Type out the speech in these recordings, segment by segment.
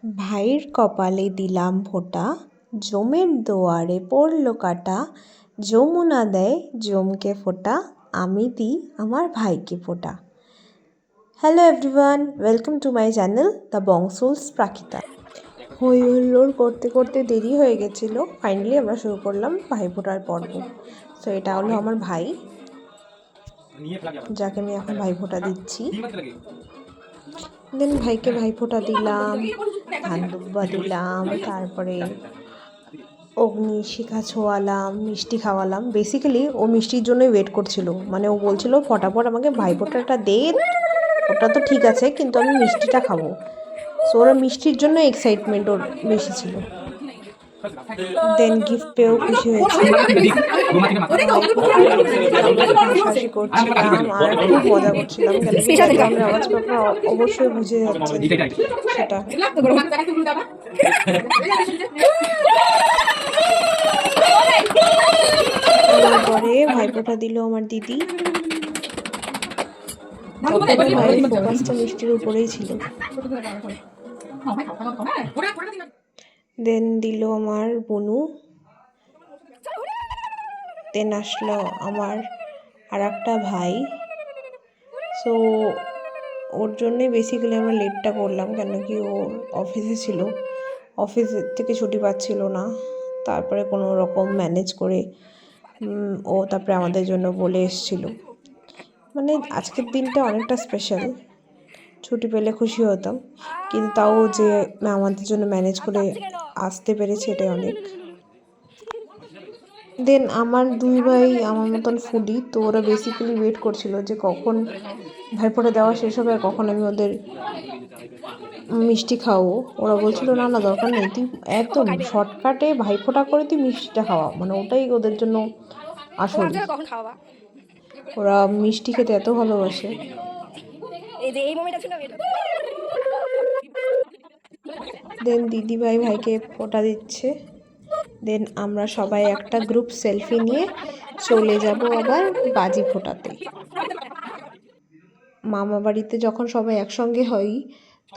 ভাইয়ের কপালে দিলাম ফোঁটা, জমের দুয়ারে পড়লো কাটা। যমুনা দেয় জমকে ফোঁটা, আমি দিই আমার ভাইকে ফোঁটা। Hello everyone, welcome to my channel the বংসুলস প্রাকৃতা। হই হুল্লোড় করতে করতে দেরি হয়ে গেছিলো, ফাইনালি আমরা শুরু করলাম ভাই ফোঁটার পর্ব। তো এটা হলো আমার ভাই, যাকে আমি এখন ভাই ফোঁটা দিচ্ছি। দেন ভাইকে ভাই ফোঁটা দিলাম, ধান দুব্বা দিলাম, তারপরে অগ্নিশিখা ছোঁয়ালাম, মিষ্টি খাওয়ালাম। বেসিক্যালি ও মিষ্টির জন্যই ওয়েট করছিল, মানে ও বলছিল ফটাফট আমাকে ভাইফোঁটাটা দে, ওটা তো ঠিক আছে কিন্তু আমি মিষ্টিটা খাবো। সো ওরা মিষ্টির জন্য এক্সাইটমেন্ট ওর বেশি ছিল। দেন গিফট পেয়েও খুশি হয়েছে, হাসাহাসি করছিলাম আর খুব মজা করছিলাম। কেন কি ব্যাকগ্রাউন্ডের আওয়াজ আপনারা অবশ্যই বুঝে যাচ্ছে সেটা। তারপরে ভাইফোঁটা দিল আমার দিদি। ভাইয়ের ফোকাসটা মিষ্টির উপরেই ছিল। দেন দিল আমার বনু। দেন আসলো আমার আর একটা ভাই। সো ওর জন্যে বেসিক্যালি আমরা লেটটা করলাম, কেন কি ও অফিসে ছিল, অফিস থেকে ছুটি পাচ্ছিল না। তারপরে কোনো রকম ম্যানেজ করে ও তারপরে আমাদের জন্য বলে এসেছিল। মানে আজকের দিনটা অনেকটা স্পেশাল, ছুটি পেলে খুশি হতাম, কিন্তু তাও যে আমাদের জন্য ম্যানেজ করে আসতে পেরেছে এটাই অনেক। দেন আমার দুই ভাই আমার মতন ফুডি, তো ওরা বেসিক্যালি ওয়েট করছিল যে কখন ভাইফোঁটা দেওয়া শেষ হবে আর কখন আমি ওদের মিষ্টি খাওয়াবো। ওরা বলছিল না না দরকার নেই, তুই একদম শর্টকাটে ভাইফোঁটা করে তুই মিষ্টিটা খাওয়া, মানে ওটাই ওদের জন্য আসল। ওরা মিষ্টি খেতে এত ভালোবাসে। দেন দিদিভাই ভাইকে ফোঁটা দিচ্ছে। দেন আমরা সবাই একটা গ্রুপ সেলফি নিয়ে চলে যাব আবার বাজি ফোটাতে। মামা বাড়িতে যখন সবাই একসঙ্গে হই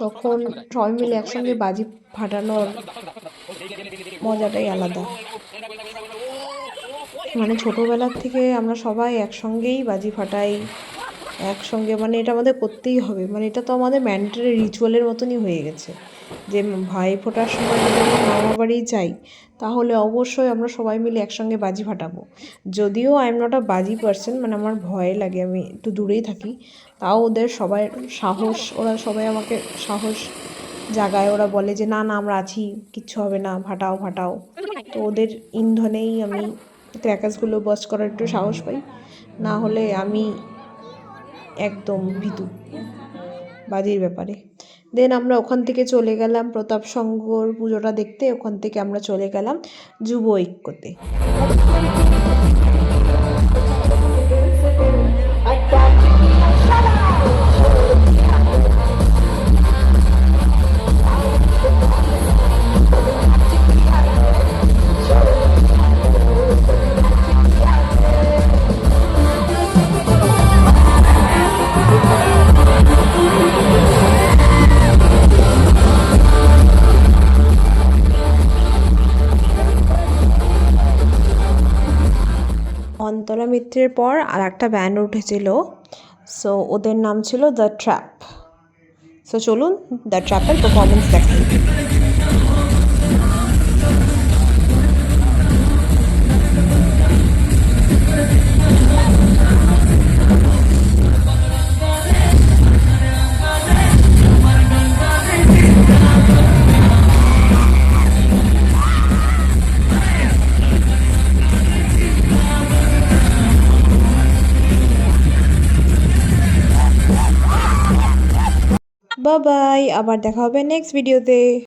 তখন সবাই মিলে একসঙ্গে বাজি ফাটানোর মজাটাই আলাদা। মানে ছোটোবেলার থেকে আমরা সবাই একসঙ্গেই বাজি ফাটাই একসঙ্গে, মানে এটা আমাদের করতেই হবে, মানে এটা তো আমাদের ম্যান্ডেটরি রিচুয়ালের মতনই হয়ে গেছে যে ভাই ফোটার সময় যদি আমরা মামা বাড়ি যাই তাহলে অবশ্যই আমরা সবাই মিলে একসঙ্গে বাজি ফাটাবো। যদিও আই এম নট আ বাজি পার্সন, মানে আমার ভয় লাগে, আমি একটু দূরেই থাকি, তাও ওদের সবাই সাহস, ওরা সবাই আমাকে সাহস জাগায়। ওরা বলে যে না না আমরা আছি, কিচ্ছু হবে না, ফাটাও ফাটাও। তো ওদের ইন্ধনেই আমি ক্র্যাকার্সগুলো বার্স্ট করার একটু সাহস পাই, না হলে আমি একদম ভীতু বাজির ব্যাপারে। দেন আমরা ওখান থেকে চলে গেলাম প্রতাপ সংঘর পুজোটা দেখতে। ওখান থেকে আমরা চলে গেলাম যুব ঐক্যতে। অন্তরা মিত্রের পর আর একটা ব্যান্ড উঠেছিল, সো ওদের নাম ছিল দ্য ট্র্যাপ। সো চলুন দ্য ট্র্যাপের পারফরমেন্স দেখাই। বাই বাই, আবার দেখা হবে নেক্সট ভিডিওতে।